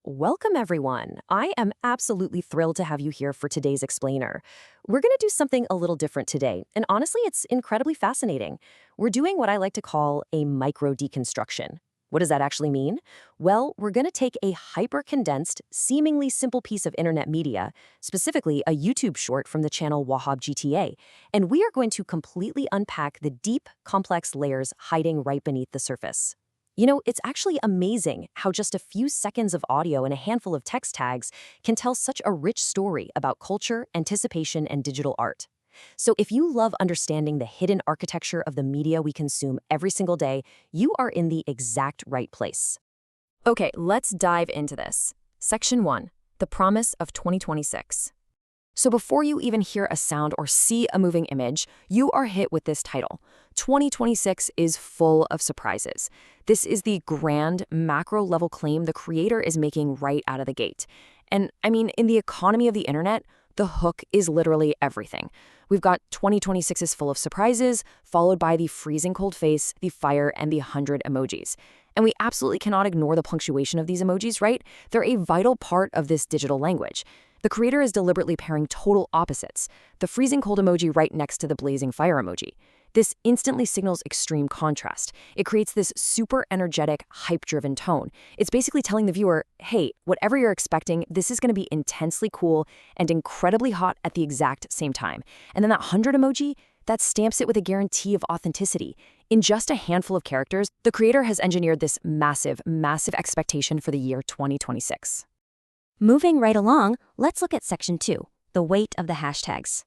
Welcome, everyone. I am absolutely thrilled to have you here for today's explainer. We're going to do something a little different today, and honestly, it's incredibly fascinating. We're doing what I like to call a micro deconstruction. What does that actually mean? Well, we're going to take a hyper-condensed, seemingly simple piece of internet media, specifically a YouTube short from the channel Wahab GTA, and we are going to completely unpack the deep, complex layers hiding right beneath the surface. It's actually amazing how just a few seconds of audio and a handful of text tags can tell such a rich story about culture, anticipation, and digital art. So if you love understanding the hidden architecture of the media we consume every single day, you are in the exact right place. Okay, let's dive into this. Section 1, the promise of 2026. So before you even hear a sound or see a moving image, you are hit with this title. 2026 is full of surprises. This is the grand, macro-level claim the creator is making right out of the gate. And I mean, in the economy of the internet, the hook is literally everything. We've got 2026 is full of surprises, followed by the freezing cold face, the fire, and the 100 emojis. And we absolutely cannot ignore the punctuation of these emojis, right? They're a vital part of this digital language. The creator is deliberately pairing total opposites, the freezing cold emoji right next to the blazing fire emoji. This instantly signals extreme contrast. It creates this super energetic, hype-driven tone. It's basically telling the viewer, hey, whatever you're expecting, this is going to be intensely cool and incredibly hot at the exact same time. And then that 100 emoji, that stamps it with a guarantee of authenticity. In just a handful of characters, the creator has engineered this massive, massive expectation for the year 2026. Moving right along, let's look at Section 2, the weight of the hashtags.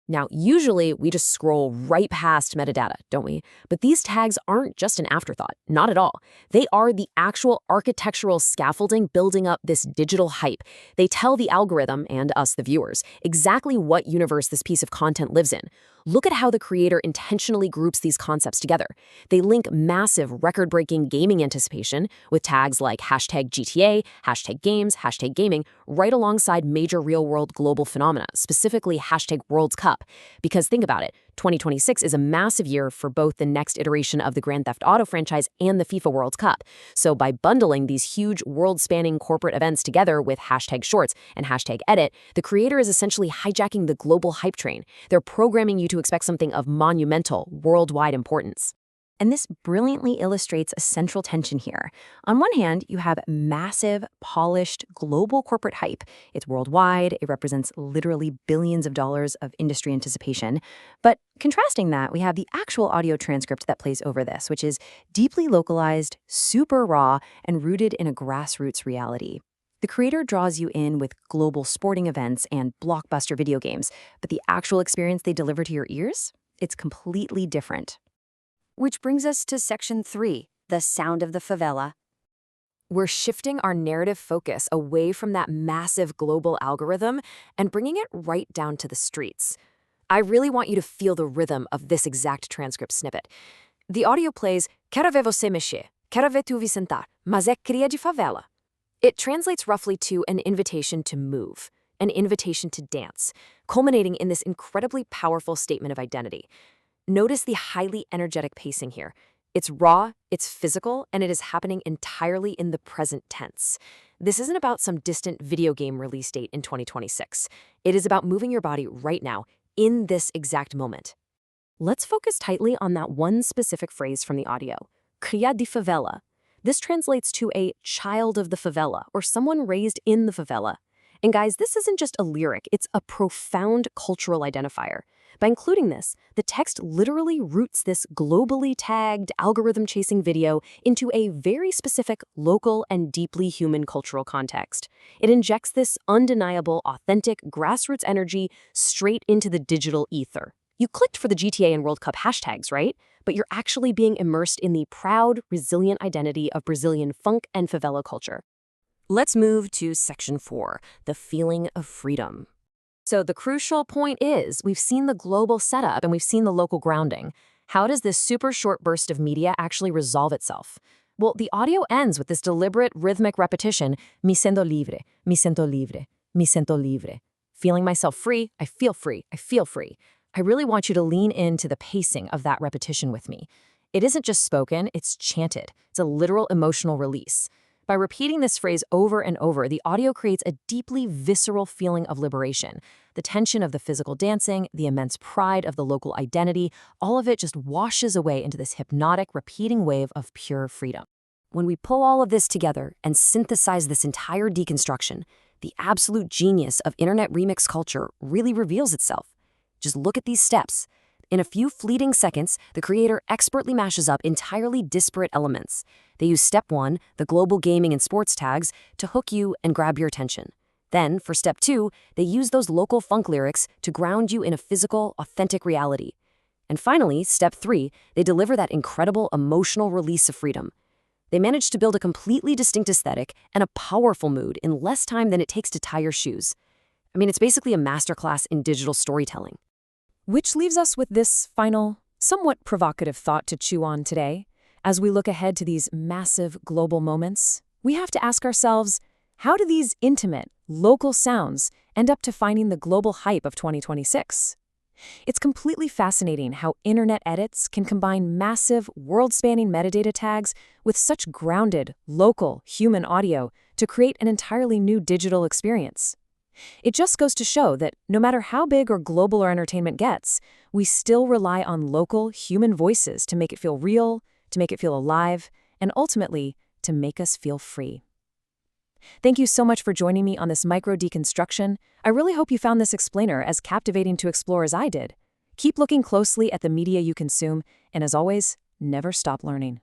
Now, usually we just scroll right past metadata, don't we? But these tags aren't just an afterthought, not at all. They are the actual architectural scaffolding building up this digital hype. They tell the algorithm, and us, the viewers, exactly what universe this piece of content lives in. Look at how the creator intentionally groups these concepts together. They link massive, record-breaking gaming anticipation with tags like hashtag GTA, hashtag games, hashtag gaming, right alongside major real-world global phenomena, specifically hashtag World Cup. Because think about it, 2026 is a massive year for both the next iteration of the Grand Theft Auto franchise and the FIFA World Cup. So by bundling these huge world-spanning corporate events together with hashtag shorts and hashtag edit, the creator is essentially hijacking the global hype train. They're programming you to expect something of monumental, worldwide importance. And this brilliantly illustrates a central tension here. On one hand, you have massive, polished, global corporate hype. It's worldwide, it represents literally billions of dollars of industry anticipation. But contrasting that, we have the actual audio transcript that plays over this, which is deeply localized, super raw, and rooted in a grassroots reality. The creator draws you in with global sporting events and blockbuster video games, but the actual experience they deliver to your ears? It's completely different. Which brings us to Section 3, the sound of the favela. We're shifting our narrative focus away from that massive global algorithm and bringing it right down to the streets. I really want you to feel the rhythm of this exact transcript snippet. The audio plays, Quero ver você mexer, quero ver tu sentar, mas é cria de favela. It translates roughly to an invitation to move, an invitation to dance, culminating in this incredibly powerful statement of identity. Notice the highly energetic pacing here. It's raw, it's physical, and it is happening entirely in the present tense. This isn't about some distant video game release date in 2026. It is about moving your body right now, in this exact moment. Let's focus tightly on that one specific phrase from the audio, cria de favela. This translates to a child of the favela, or someone raised in the favela. And guys, this isn't just a lyric, it's a profound cultural identifier. By including this, the text literally roots this globally tagged, algorithm-chasing video into a very specific local and deeply human cultural context. It injects this undeniable, authentic, grassroots energy straight into the digital ether. You clicked for the GTA and World Cup hashtags, right? But you're actually being immersed in the proud, resilient identity of Brazilian funk and favela culture. Let's move to Section 4, the feeling of freedom. So the crucial point is, we've seen the global setup and we've seen the local grounding. How does this super short burst of media actually resolve itself? Well, the audio ends with this deliberate rhythmic repetition, me siento libre, me siento libre, me siento libre. Feeling myself free, I feel free, I feel free. I really want you to lean into the pacing of that repetition with me. It isn't just spoken, it's chanted. It's a literal emotional release. By repeating this phrase over and over, the audio creates a deeply visceral feeling of liberation. The tension of the physical dancing, the immense pride of the local identity, all of it just washes away into this hypnotic, repeating wave of pure freedom. When we pull all of this together and synthesize this entire deconstruction, the absolute genius of internet remix culture really reveals itself. Just look at these steps. In a few fleeting seconds, the creator expertly mashes up entirely disparate elements. They use step 1, the global gaming and sports tags, to hook you and grab your attention. Then, for step 2, they use those local funk lyrics to ground you in a physical, authentic reality. And finally, step 3, they deliver that incredible emotional release of freedom. They manage to build a completely distinct aesthetic and a powerful mood in less time than it takes to tie your shoes. I mean, it's basically a masterclass in digital storytelling. Which leaves us with this final, somewhat provocative thought to chew on today. As we look ahead to these massive global moments, we have to ask ourselves, how do these intimate, local sounds end up defining the global hype of 2026? It's completely fascinating how internet edits can combine massive, world-spanning metadata tags with such grounded, local, human audio to create an entirely new digital experience. It just goes to show that no matter how big or global our entertainment gets, we still rely on local, human voices to make it feel real, to make it feel alive, and ultimately, to make us feel free. Thank you so much for joining me on this micro deconstruction. I really hope you found this explainer as captivating to explore as I did. Keep looking closely at the media you consume, and as always, never stop learning.